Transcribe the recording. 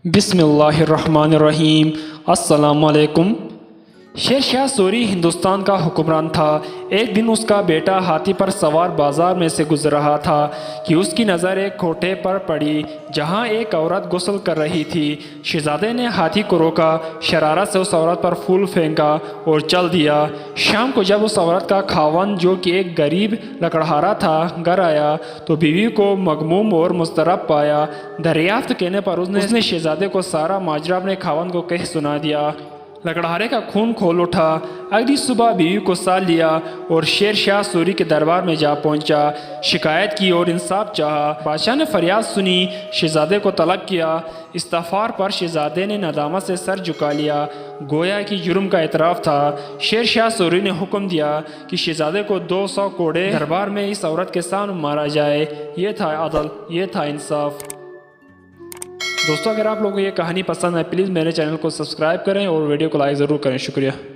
بسم اللہ الرحمن الرحیم۔ السلام علیکم۔ شیر شاہ سوری ہندوستان کا حکمران تھا۔ ایک دن اس کا بیٹا ہاتھی پر سوار بازار میں سے گزر رہا تھا کہ اس کی نظر ایک کھوٹے پر پڑی جہاں ایک عورت غسل کر رہی تھی۔ شہزادے نے ہاتھی کو روکا، شرارت سے اس عورت پر پھول پھینکا اور چل دیا۔ شام کو جب اس عورت کا خاوند جو کہ ایک غریب لکڑہارا تھا گھر آیا تو بیوی کو مغموم اور مضطرب پایا۔ دریافت کرنے پر اس نے شہزادے کو سارا ماجرا اپنے خاوند کو کہہ سنا دیا۔ لکڑہارے کا خون کھول اٹھا۔ اگلی صبح بیوی کو ساتھ لیا اور شیر شاہ سوری کے دربار میں جا پہنچا، شکایت کی اور انصاف چاہا۔ بادشاہ نے فریاد سنی، شہزادے کو طلب کیا۔ استغفار پر شہزادے نے ندامت سے سر جھکا لیا، گویا کہ جرم کا اعتراف تھا۔ شیر شاہ سوری نے حکم دیا کہ شہزادے کو 200 کوڑے دربار میں اس عورت کے سامنے مارا جائے۔ یہ تھا عدل، یہ تھا انصاف۔ دوستو، اگر آپ لوگوں کو یہ کہانی پسند ہے پلیز میرے چینل کو سبسکرائب کریں اور ویڈیو کو لائک ضرور کریں۔ شکریہ۔